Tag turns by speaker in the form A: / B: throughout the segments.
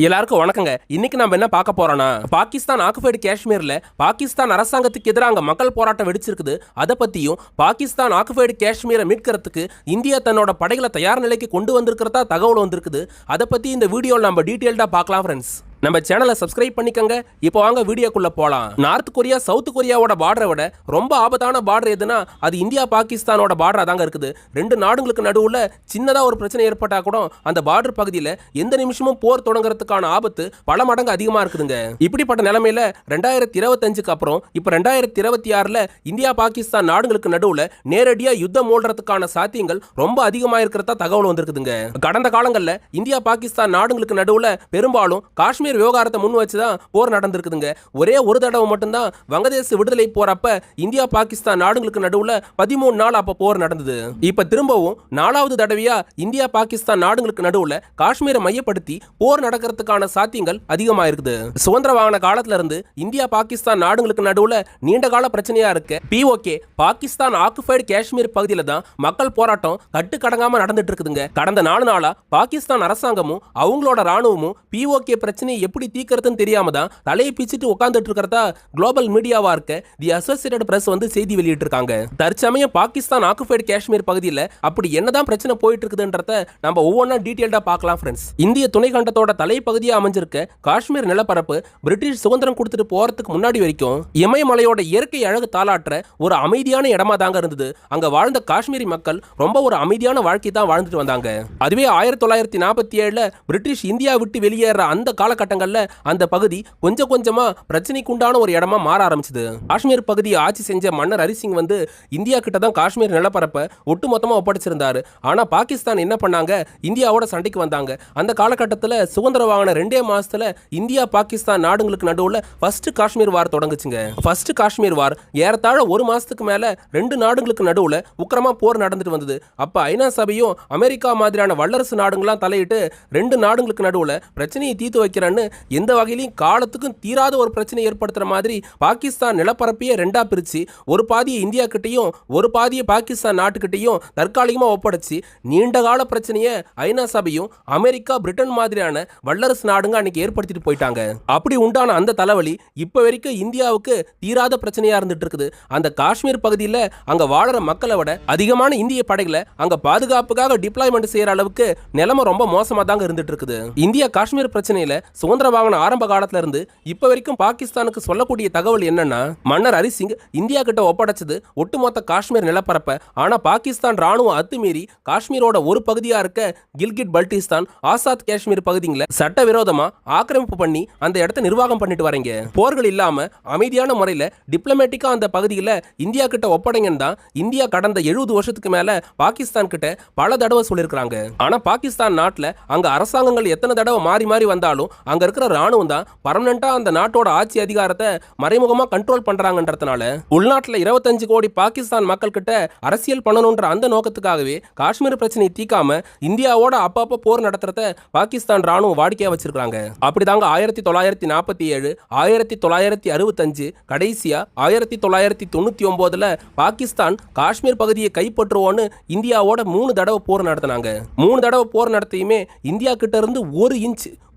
A: எல்லாருக்கும் வணக்கங்க. இன்னைக்கு நம்ம என்ன பார்க்க போறோம்னா, பாகிஸ்தான் ஆக்குபைடு காஷ்மீர்ல பாகிஸ்தான் அரசாங்கத்துக்கு எதிராக மக்கள் போராட்டம் வெடிச்சிருக்குது. அதை பத்தியும் பாகிஸ்தான் ஆக்குபைடு காஷ்மீரை மீட்கிறதுக்கு இந்தியா தன்னோட படைகளை தயார் நிலைக்கு கொண்டு வந்திருக்கிறதா தகவல் வந்திருக்குது. அதை பத்தி இந்த வீடியோவில் நம்ம டீட்டெயில்டா பார்க்கலாம் ஃப்ரெண்ட்ஸ். நம்ம சேனலை சப்ஸ்கிரைப் பண்ணிக்கங்க. இப்போ வாங்க வீடியோக்குள்ள போலாம். நார்த் கொரியா சவுத் கொரியாவோட பார்டரை விட ரொம்ப ஆபத்தான பார்டர் எதுனா அது இந்தியா பாகிஸ்தானோட பார்டரா தாங்க இருக்குது. ரெண்டு நாடுகளுக்கு நடுவுல சின்னதா ஒரு பிரச்சனை ஏற்பட்டா கூட அந்த பார்டர் பகுதியில் எந்த நிமிஷமும் போர் தொடங்குறதுக்கான ஆபத்து பல மடங்கு அதிகமா இருக்குதுங்க. இப்படிப்பட்ட நிலைமையில 2025க்கு அப்புறம் இப்ப 2026ல இந்தியா பாகிஸ்தான் நாடுகளுக்கு நடுவுல நேரடியா யுத்தம் மூடுறதுக்கான சாத்தியங்கள் ரொம்ப அதிகமா இருக்கிறதா தகவல் வந்திருக்குதுங்க. கடந்த காலங்கள்ல இந்தியா பாகிஸ்தான் நாடுகளுக்கு நடுவுல பெரும்பாலும் காஷ்மீர் விவகாரத்தை முன் வச்சுதான் போர் நடந்திருக்குதுங்க. ஒரே ஒரு தடவை மட்டும்தான் வங்கதேச விடுதலை போறப்ப இந்தியா பாகிஸ்தான் நாடுகளுக்கு நடுவுல 13 நாள் அப்ப போர் நடந்தது. இப்ப திரும்பவும் 4வது தடவையா இந்தியா பாகிஸ்தான் நாடுகளுக்கு நடுவுல காஷ்மீரை மையப்படுத்தி போர் நடக்கிறதுக்கான சாத்தியங்கள் அதிகமா இருக்குது. சுதந்திர வாங்கின காலத்துல இருந்து இந்தியா பாகிஸ்தான் நாடுகளுக்கு நடுவுல நீண்ட கால பிரச்சனையா இருக்க POK பாகிஸ்தான் ஆக்குபைடு காஷ்மீர் பகுதியில தான் மக்கள் போராட்டம் கட்டுக்கடங்காம நடந்துட்டு இருக்குதுங்க. கடந்த 4 நாளா பாகிஸ்தான் அரசாங்கமும் அவங்களோட ராணுவமும் POK பிரச்சனை எப்படி தீர்க்கிறதுன்னு தெரியாம தான் தலையை பிச்சுட்டு உட்கார்ந்துட்டு இருக்கிறதா குளோபல் மீடியாவா இருக்க தி அசோசியேட்டட் பிரஸ் வந்து செய்தி வெளியிட்டு இருக்காங்க. தற்சமயம் பாகிஸ்தான் ஆக்குபைடு காஷ்மீர் பகுதியில் அப்படி என்னதான் பிரச்சனை போயிட்டு இருக்குதுன்றத நம்ம ஒவ்வொன்றா டீடைல்டா பார்க்கலாம் ஃப்ரெண்ட்ஸ். இந்திய துணைக்கண்டத்தோட தலைப்பகுதியா அமைஞ்சிருக்க காஷ்மீர் நிலப்பரப்பு பிரிட்டிஷ் சுதந்திரம் கொடுத்துட்டு போறதுக்கு முன்னாடி வரைக்கும் இமயமலையோட இயற்கை அழகு தாளாற்ற ஒரு அமைதியான இடமா தாங்க இருந்தது. அங்க வாழ்ந்த காஷ்மீரி மக்கள் ரொம்ப ஒரு அமைதியான வாழ்க்கை தான் வாழ்ந்துட்டு வந்தாங்க. அதுவே 1947ல பிரிட்டிஷ் இந்தியா விட்டு வெளியேற அந்த காலகட்டங்கள்ல அந்த பகுதி கொஞ்சம் கொஞ்சமா பிரச்சனைக்குண்டான ஒரு இடமா மாற ஆரம்பிச்சது. காஷ்மீர் பகுதியை ஆட்சி செஞ்ச மன்னர் ஹரிசிங் வந்து இந்தியா கிட்ட தான் காஷ்மீர் நிலப்பரப்பை ஒட்டுமொத்தமா ஒப்படைச்சிருந்தாரு. ஆனா பாகிஸ்தான் என்ன பண்ணாங்க, இந்தியாவோட சண்டைக்கு வந்தாங்க. அந்த காலகட்டத்தில் சுதந்திரம் வாங்கின 2 மாசத்துல இந்தியா பாகிஸ்தான் நாடுகளுக்கு நடுவுல ஃபர்ஸ்ட் காஷ்மீர் வார் தொடங்குச்சுங்க. ஃபர்ஸ்ட் காஷ்மீர் வார் ஏறத்தாழ 1 மாசத்துக்கு மேல 2 நாடுகளுக்கு நடுவுல உக்கிரமா போர் நடந்துட்டு வந்தது. அப்ப ஐநா சபையும் அமெரிக்கா மாதிரியான வல்லரசு நாடுகள்லாம் தலையிட்டு 2 நாடுகளுக்கு நடுவுல பிரச்சனையை தீர்த்து வைக்கிறன்னு எந்த வகையிலும் காலத்துக்கும் தீராத ஒரு பிரச்சனை ஏற்படுத்துற மாதிரி பாகிஸ்தான் நிலப்பரப்பையே 2ஆ பிரிச்சு ஒரு பாதியை இந்தியா கிட்டையும் ஒரு பாதியை பாகிஸ்தான் நாட்டுக்கிட்டையும் தற்காலிகமா ஒப்படைச்சு நீண்ட கால பிரச்சனையை ஐநா சபையும் அமெரிக்கா பிரிட்டன் மாதிரியான வல்லரசு நாடுங்க அன்னைக்கு ஏற்படுத்திட்டு போயிட்டாங்க. அப்படி உண்டான அந்த தலைவலி இப்ப வரைக்கும் இந்தியாவுக்கு தீராத பிரச்சனையா இருந்துட்டு இருக்குது. அந்த காஷ்மீர் பகுதியில் அங்க வாழற மக்களை விட அதிகமான இந்திய படைகளை அங்க பாதுகாப்புக்காக டிப்ளாய்மெண்ட் செய்யற அளவுக்கு நிலைமை ரொம்ப மோசமா தாங்க இருந்துட்டு இருக்குது. இந்தியா காஷ்மீர் பிரச்சனையில சுதந்திர வாங்கின ஆரம்ப காலத்துல இருந்து இப்ப வரைக்கும் பாகிஸ்தானுக்கு சொல்லக்கூடிய தகவல் என்னன்னா, மன்னர் ஹரிசிங் இந்தியா கிட்ட ஒப்படைச்சது ஒட்டுமொத்த காஷ்மீர் நிலப்பரப்ப. ஆனா பாகிஸ்தான் ராணுவம் அத்துமீறி காஷ்மீரோட ஒரு பகுதியா இருக்க கில்கிட் பல்டிஸ்தான் ஆசாத் காஷ்மீர் பகுதிகளை சட்டவிரோதமா ஆக்கிரமிப்பு பண்ணி அந்த இடத்தை நிர்வாகம் பண்ணிட்டு வரீங்க. போர்கள் இல்லாம அமைதியான முறையில டிப்ளமேட்டிக்கா அந்த பகுதிகளை இந்தியா கிட்ட ஒப்படைங்கன்னு தான் இந்தியா கடந்த 70 வருஷத்துக்கு மேல பாகிஸ்தான் கிட்ட பல தடவை சொல்லியிருக்காங்க. ஆனா பாகிஸ்தான் நாட்டுல அங்க அரசாங்கங்கள் எத்தனை தடவை மாறி மாறி வந்தாலும் அங்க இருக்கிற ராணுவம் தான் பர்மனண்டா அந்த நாட்டோட ஆட்சி அதிகாரத்தை மறைமுகமா கண்ட்ரோல் பண்றாங்கன்றதுனால உள்நாட்டுல 25 கோடி பாகிஸ்தான் மக்கள் கிட்ட அரசியல் பண்ணணும்ன்ற அந்த நோக்கத்துக்காகவே காஷ்மீர் பிரச்சனையை தீக்காம இந்தியாவோட அப்பப்ப போர் நடத்துறத பாகிஸ்தான் ராணுவம் வாடிக்கையா வச்சிருக்காங்க. அப்படிதாங்க 1947, 1965, கடைசியா 1999ல பாகிஸ்தான் காஷ்மீர் பகுதியை கைப்பற்றுவோன்னு இந்தியாவோட 3 தடவை போர் நடத்தினாங்க. 3 தடவை போர் நடத்தியுமே இந்தியா கிட்ட இருந்து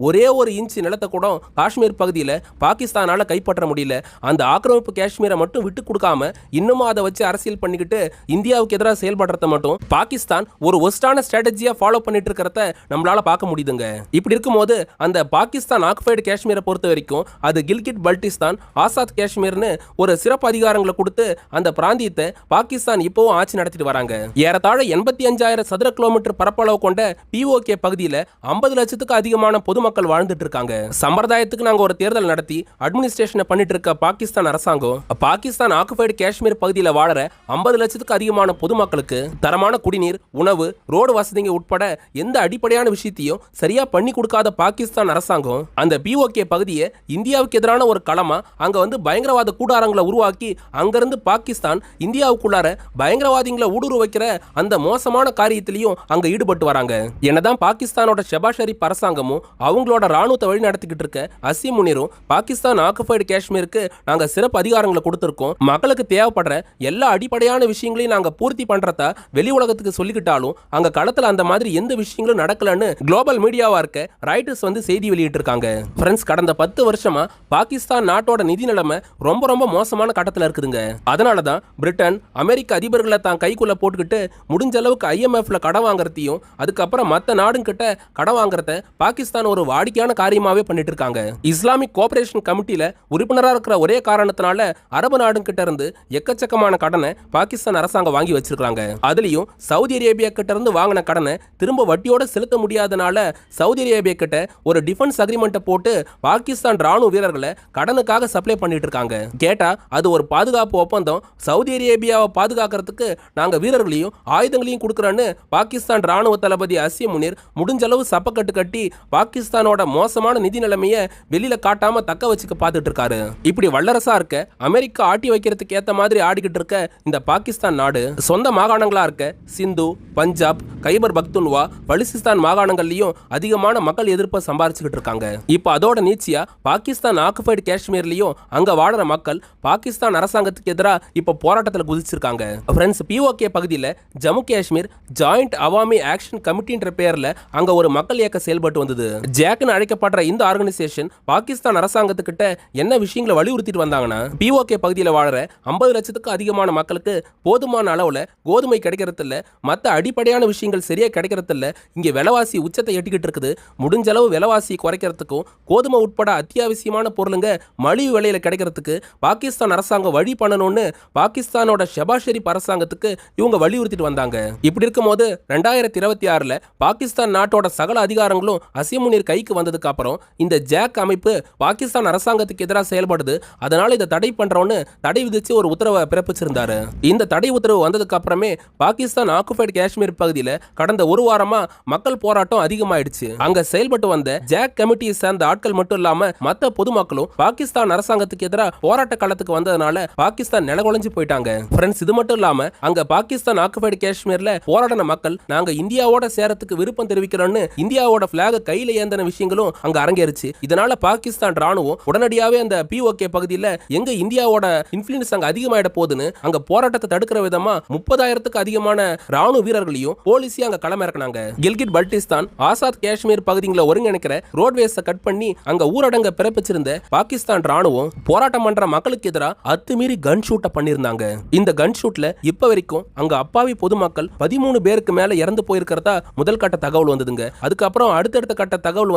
A: ஒரே ஒரு இன்ச் நிலத்தை கூட காஷ்மீர் பகுதியில் பாகிஸ்தானால கைப்பற்ற முடியல. அந்த ஆக்கிரமிப்பு காஷ்மீரை மட்டும் விட்டு கொடுக்காம இன்னமும் அதை வச்சு அரசியல் பண்ணிக்கிட்டு இந்தியாவுக்கு எதிராக செயல்படுறத மட்டும் பாகிஸ்தான் ஒரு ஒஸ்டான ஸ்ட்ராட்டஜியா ஃபாலோ பண்ணிட்டு இருக்கிறத நம்மளால பார்க்க முடியுதுங்க. இப்படி இருக்கும்போது அந்த பாகிஸ்தான் ஆக்குபைடு காஷ்மீரை பொறுத்த வரைக்கும் அது கில்கிட் பல்டிஸ்தான் ஆசாத் காஷ்மீர்னு ஒரு சிறப்பு அதிகாரங்களை கொடுத்து அந்த பிராந்தியத்தை பாகிஸ்தான் இப்பவும் ஆட்சி நடத்திட்டு வராங்க. ஏறத்தாழ 85,000 சதுர கிலோமீட்டர் பரப்பளவு கொண்ட POK பகுதியில் 50 லட்சத்துக்கு அதிகமான பொதுமக்கள் வாழ்ந்துட்டு இருக்காங்க. சம்பிரதாயத்துக்கு நாங்க ஒரு தேர்தல் நடத்தி அட்மினிஸ்ட்ரேஷன் பண்ணிட்டு இருக்க பாகிஸ்தான் அரசாங்கம் பாகிஸ்தான் ஆக்குபைடு காஷ்மீர் பகுதியில் வாழற 50 லட்சத்துக்கு அதிகமான பொதுமக்களுக்கு தரமான குடிநீர், உணவு, ரோடு வசதிங்க உட்பட எந்த அடிப்படையான விஷயத்தையும் சரியா பண்ணி கொடுக்காத பாகிஸ்தான் அரசாங்கம் அந்த POK பகுதியை இந்தியாவுக்கு எதிரான ஒரு களமா அங்க வந்து பயங்கரவாத கூடாரங்களை உருவாக்கி அங்கிருந்து பாகிஸ்தான் இந்தியாவுக்குள்ளார பயங்கரவாதிகளை ஊடுருவ வைக்கிற அந்த மோசமான காரியத்திலையும் அங்க ஈடுபட்டு வராங்க. என்னதான் பாகிஸ்தானோட ஷெபாஸ் ஷெரீப் அரசாங்கமும் அவங்களோட ராணுவ ராணுவத்தை வழி நடத்திக்கிட்டு இருக்க அசீம் முனிரும் பாகிஸ்தான் ஆக்குபைடு காஷ்மீருக்கு நாங்க சிறப்பு அதிகாரங்களை கொடுத்திருக்கோம், மக்களுக்கு தேவைப்படுற எல்லா அடிப்படையான விஷயங்களையும் நாங்க பூர்த்தி பண்றதா வெளி உலகத்துக்கு சொல்லிக்கிட்டாலும் அங்க களத்துல அந்த மாதிரி எந்த விஷயங்களும் நடக்கலன்னு குளோபல் மீடியாவா இருக்க ராய்டர்ஸ் செய்தி வெளியிட்டு இருக்காங்க. ஃப்ரெண்ட்ஸ், கடந்த 10 வருஷமா பாகிஸ்தான் நாட்டோட நிதி நிலைமை ரொம்ப ரொம்ப மோசமான கட்டத்துல இருக்குதுங்க. அதனாலதான் பிரிட்டன் அமெரிக்க அதிபர்களை தான் கைக்குள்ள போட்டுக்கிட்டு முடிஞ்ச அளவுக்கு IMFல கடன் வாங்குறதையும் அதுக்கப்புறம் மத்த நாடுங்கிட்ட கடன் வாங்குறத பாகிஸ்தான் ஒரு வாடிக்கையான காரியமாவே பண்ணிட்டு இருக்காங்க. இஸ்லாமிக் கோஆபரேஷன் கமிட்டியில உறுப்பினரா இருக்கிற ஒரே காரணத்தினால அரபு நாடுகிட்ட இருந்து எக்கச்சக்கமான கடனை பாகிஸ்தான் அரசாங்கம் வாங்கி வச்சிருக்காங்க. அதுலயும் சவுதி அரேபியா கிட்ட இருந்து வாங்கின கடனை திரும்ப வட்டியோட செலுத்த முடியாதனால சவுதி அரேபியா கிட்ட ஒரு டிஃபென்ஸ் அக்ரிமெண்ட்டை போட்டு பாகிஸ்தான் ராணுவ வீரர்களை கடனுக்காக சப்ளை பண்ணிட்டு இருக்காங்க. கேட்டா அது ஒரு பாதுகாப்பு ஒப்பந்தம், சவுதி அரேபியாவை பாதுகாக்கிறதுக்கு நாங்க வீரர்களையும் ஆயுதங்களையும் கொடுக்கறோன்னு பாகிஸ்தான் ராணுவ தளபதி அசீம் முனிர் முடிஞ்சளவு சப்பக்கட்டு கட்டி பாகிஸ்தானோட மோசமான நிதி நிலைமையை வெளியில காட்டாம தக்க வச்சுக்க பார்த்துட்டு இருக்காரு. இப்படி வல்லரசா இருக்க அமெரிக்கா ஆட்டி வைக்கிறதுக்கு ஏத்த மாதிரி ஆடிக்கிட்டு இருக்க இந்த பாகிஸ்தான் நாடு சொந்த மாகாணங்களா இருக்க சிந்து, பஞ்சாப், கைபர் பக்துன்வா, பலுசிஸ்தான் மாகாணங்கள்லயும் அதிகமான மக்கள் எதிர்ப்பை சம்பாரிச்சுக்கிட்டு இருக்காங்க. இப்ப அதோட நீச்சியா பாகிஸ்தான் ஆக்குபைடு காஷ்மீர்லயும் அங்க வாழற மக்கள் பாகிஸ்தான் அரசாங்கத்துக்கு எதிராக இப்ப போராட்டத்தில் குதிச்சிருக்காங்க. ஃப்ரெண்ட்ஸ், POK பகுதியில் ஜம்மு காஷ்மீர் ஜாயிண்ட் அவாமி ஆக்ஷன் கமிட்டின்ற பேர்ல அங்க ஒரு மக்கள் இயக்கம் செயல்பட்டு வந்தது. ஜாக்னு அழைக்கப்படுற இந்த ஆர்கனைசேஷன் பாகிஸ்தான் அரசாங்கத்துக்கிட்ட என்ன விஷயங்களை வலியுறுத்திட்டு வந்தாங்கன்னா, POK பகுதியில் வாழற 50 லட்சத்துக்கு அதிகமான மக்களுக்கு போதுமான அளவுல கோதுமை கிடைக்கிறது இல்ல, மற்ற அடிப்படையான விஷயங்கள் சரியா கிடைக்கிறது இல்ல, இங்க விலைவாசி உச்சத்தை எட்டிக்கிட்டு இருக்குது, முடிஞ்ச அளவு விலைவாசி குறைக்கிறதுக்கும் கோதுமை உட்பட அத்தியாவசியமான பொருளுங்க மலிவு விலையில கிடைக்கிறதுக்கு பாகிஸ்தான் அரசாங்கம் வழி பண்ணணும்னு பாகிஸ்தானோட ஷெபாஸ் ஷெரீப் அரசாங்கத்துக்கு இவங்க வலியுறுத்திட்டு வந்தாங்க. இப்படி இருக்கும்போது 2026ல பாகிஸ்தான் நாட்டோட சகல அதிகாரங்களும் அசீம் முனிர் கைக்கு வந்ததுக்கு அப்புறம் இந்த ஜாக் அமைப்பு பாகிஸ்தான் அரசாங்கத்துக்கு எதிராக செயல்படுது, அதனால இதை தடை பண்றோம்னு தடை விதிச்சு ஒரு உத்தரவை பிறப்பிச்சிருந்தாரு. இந்த தடை உத்தரவு வந்ததுக்கு அப்புறமே பாகிஸ்தான் ஆக்குபைடு காஷ்மீர் பகுதியில கடந்த ஒரு வாரமா மக்கள் போராட்டம் அதிகமாயிடுச்சு. அங்க செயல்பட்டு வந்த ஜாக் கமிட்டியை சேர்ந்த ஆட்கள் மட்டும் இல்லாம மத்த பொதுமக்களும் பாகிஸ்தான் அரசாங்கத்துக்கு எதிராக போராட்ட காலத்துக்கு வந்ததுனால பாகிஸ்தான் நிலகுலைஞ்சு போயிட்டாங்க. ஃப்ரெண்ட்ஸ், இது மட்டும் இல்லாம அங்க பாகிஸ்தான் ஆக்குபைடு காஷ்மீர்ல போராடின மக்கள் நாங்க இந்தியாவோட சேரத்துக்கு விருப்பம் தெரிவிக்கிறோம்னு இந்தியாவோட பிளாக கையில ஏந்தின விஷயங்களும் அங்க அரங்கேறிச்சு. இதனால பாகிஸ்தான் ராணுவம் உடனடியாவே அந்த POK பகுதியில எங்க இந்தியாவோட இன்ஃப்ளூயன்ஸ் அங்க அதிகமாயிட போகுதுன்னு அங்க போராட்டத்தை தடுக்கிற விதமா 30,000க்கு அதிகமான ராணுவ வீரர்களையும் போலீஸையும் அங்க களமிறக்கினாங்க. கில்கிட் பல்டிஸ்தான் ஆசாத் காஷ்மீர் பகுதிகளை ஒருங்கிணைக்கிற ரோட்வேஸை கட் பண்ணி அங்க ஊரடங்க பிறப்பிச்சிருந்த பாகிஸ்தான் ராணுவம் போராட்டம் பண்ற மக்களுக்கு எதிராக அத்துமீறி கன் ஷூட்டை பண்ணிருந்தாங்க. இந்த கன் ஷூட்ல இப்ப வரைக்கும் அங்க அப்பாவி பொதுமக்கள் 13 பேருக்கு மேல இறந்து போயிருக்கிறதா முதல் கட்ட தகவல் வந்ததுங்க. அதுக்கப்புறம் அடுத்தடுத்த கட்ட தகவல்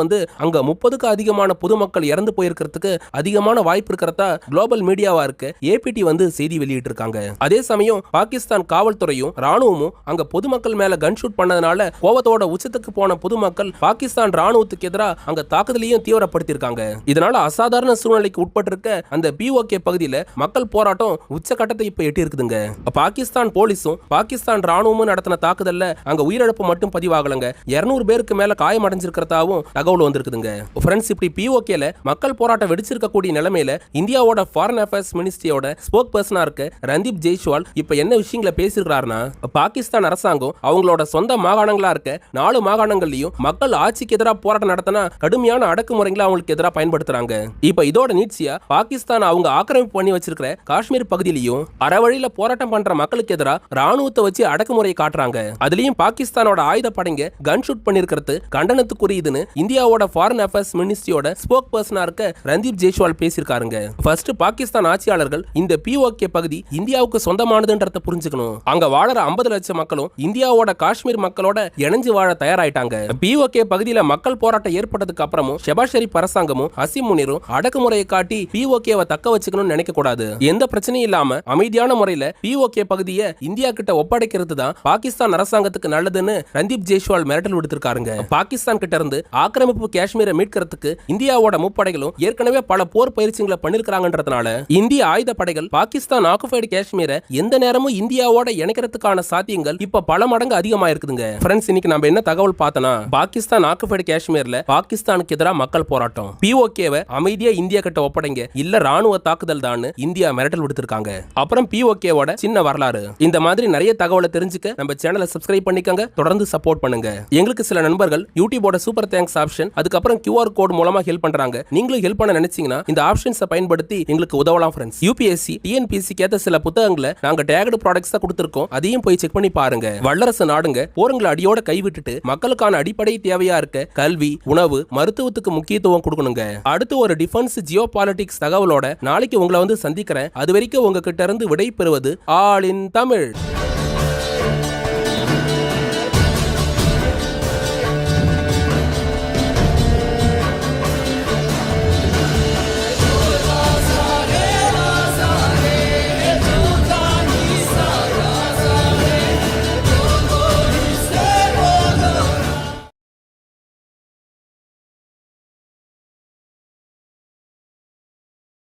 A: அங்க 30க்கு அதிகமான பொதுமக்கள் இறந்து போயிருக்கிறதுக்கு அதிகமான வாய்ப்பு இருக்கிறதா குளோபல் மீடியாவா இருக்க APT செய்தி வெளியிட்டு இருக்காங்க. அதே சமயம் பாகிஸ்தான் காவல்துறையும் ராணுவமும் அங்க பொதுமக்கள் மேல கன் ஷூட் பண்ணதுனால கோவத்தோட உச்சத்துக்கு போன பொதுமக்கள் பாகிஸ்தான் ராணுவத்துக்கு எதிராக அங்க தாக்குதலையும் தீவிரப்படுத்தியிருக்காங்க. இதனால அசாதாரண சூழ்நிலைக்கு உட்பட்டிருக்க அந்த POK பகுதியில மக்கள் போராட்டம் உச்சகட்டத்தை இப்ப எட்டி இருக்குதுங்க. பாகிஸ்தான் போலீஸும் பாகிஸ்தான் ராணுவமும் நடத்தின தாக்குதல்ல அங்க உயிரிழப்பு மட்டும் பதிவாகலங்க, 200 பேருக்கு மேல காயம் அடைஞ்சிருக்கிறதாவும் தகவல் வந்திருக்குதுங்க. ஃப்ரெண்ட்ஸ், இப்படி POKல மக்கள் போராட்டம் வெடிச்சிருக்கக்கூடிய நிலைமையில இந்தியாவோட ஃபாரின் அஃபேர்ஸ் மினிஸ்ட்ரியோட ஸ்போக் பர்சனா இருக்க ரந்தீப் ஜெய்ஸ்வால் இப்ப என்ன விஷயங்களை பேசிருக்காருன்னா, பாகிஸ்தான் அரசாங்கம் அவங்களோட சொந்த மாகாணங்களா இருக்க 4 மாகாணங்கள்லயும் மக்கள் ஆட்சிக்கு எதிராக போராட்டம் நடத்தினா கடுமையான அடக்குமுறைகளை அவங்களுக்கு எதிராக பயன்படுத்துறாங்க. இப்ப இதோட நீட்சியா பாகிஸ்தான் அவங்க ஆக்கிரமிப்பு பண்ணி வச்சிருக்கிற காஷ்மீர் பகுதியிலையும் அறவழியில போராட்டம் பண்ற மக்களுக்கு எதிராக ராணுவத்தை வச்சு அடக்குமுறையை காட்டுறாங்க. அதுலயும் பாகிஸ்தானோட ஆயுத படைங்க கன் ஷூட் பண்ணிருக்கிறது கண்டனத்துக்குரியதுன்னு இந்தியாவோட ஃபாரின் அஃபேர்ஸ் மினிஸ்ட்ரியோட ஸ்போக் பர்சனா இருக்க ரந்தீப் ஜெய்ஸ்வால் பேசியிருக்காருங்க. ஃபர்ஸ்ட் பாகிஸ்தான் ஆட்சியாளர்கள் இந்த POK பகுதி இந்தியாவுக்கு சொந்தமானதுன்றத புரிஞ்சுக்கணும். அங்க வாழற 50 லட்சம் மக்களும் இந்தியாவோட காஷ்மீர் மக்களோட இணைஞ்சு வாழ தயாராயிட்டாங்க. POK பகுதியில மக்கள் போராட்டம் ஏற்பட்டதுக்கு அப்புறமும் ஷெபாஸ் ஷெரீப் அரசாங்கமும் அசீம் முனிரும் அடக்குமுறையை காட்டி POKவை தக்க வச்சுக்கணும்னு நினைக்க கூடாது. எந்த பிரச்சனையும் இல்லாம அமைதியான முறையில POK பகுதியை இந்தியா கிட்ட ஒப்படைக்கிறது தான் பாகிஸ்தான் அரசாங்கத்துக்கு நல்லதுன்னு ரந்தீப் ஜெய்ஸ்வால் மிரட்டல் விடுத்திருக்காருங்க. பாகிஸ்தான் கிட்ட இருந்து ஆக்கிரமிப்பு காஷ்மீரை மீட்கிறதுக்கு இந்தியாவோட முப்படைகளும் ஏற்கனவே பல போர் பயிற்சிகளை பண்ணிருக்காங்கன்றதுனால இந்திய ஆயுத படைகள் பாகிஸ்தான் ஆக்குபைடு காஷ்மீரை எந்த நேரமும் இந்தியாவோட இணைக்கிறதுக்கான சாத்தியங்கள் இப்ப பல பல மடங்கு அதிகமா இருக்குதுங்க. ஃப்ரெண்ட்ஸ், இன்னைக்கு நம்ம என்ன தகவல் பார்த்தோம்னா, பாகிஸ்தான் ஆக்குபைடு காஷ்மீர்ல பாகிஸ்தானுக்கு எதிராக மக்கள் போராட்டம். POKவை அமைதியா இந்தியா கிட்ட ஒப்படைங்க, இல்ல ராணுவ தாக்குதல் தான் இந்தியா மிரட்டல் விடுத்திருக்காங்க. அப்புறம் POKவோட சின்ன வரலாறு. இந்த மாதிரி நிறைய தகவலை தெரிஞ்சுக்க நம்ம சேனலை சப்ஸ்கிரைப் பண்ணிக்கங்க, தொடர்ந்து சப்போர்ட் பண்ணுங்க. எங்களுக்கு சில நண்பர்கள் யூடியூபோட சூப்பர் தேங்க்ஸ் ஆப்ஷன், அதுக்கப்புறம் QR கோட் மூலமா ஹெல்ப் பண்றாங்க. நீங்களும் ஹெல்ப் பண்ண நினைச்சீங்கன்னா இந்த ஆப்ஷன்ஸை பயன்படுத்தி எங்களுக்கு உதவலாம். ஃப்ரெண்ட்ஸ், UPSC TNPSC கேட்ட சில புத்தகங்களை நாங்க டேக்டு ப்ராடக்ட்ஸ் தான் கொடுத்திருக்கோம், அதையும் போய் செக் பண்ணி பாருங்க. வல்லரசு நாடுங்க போருங்களை அடியோட கைவிட்டுட்டு மக்களுக்கான அடிப்படை தேவையா இருக்க கல்வி, உணவு, மருத்துவத்துக்கு முக்கியத்துவம் கொடுக்கணுங்க. அடுத்து ஒரு டிஃபென்ஸ் ஜியோ பாலிடிக்ஸ் தகவலோட நாளைக்கு உங்களை வந்து சந்திக்கிறேன். அது வரைக்கும் உங்ககிட்ட இருந்து விடை பெறுவது ஆல் இன் தமிழ்.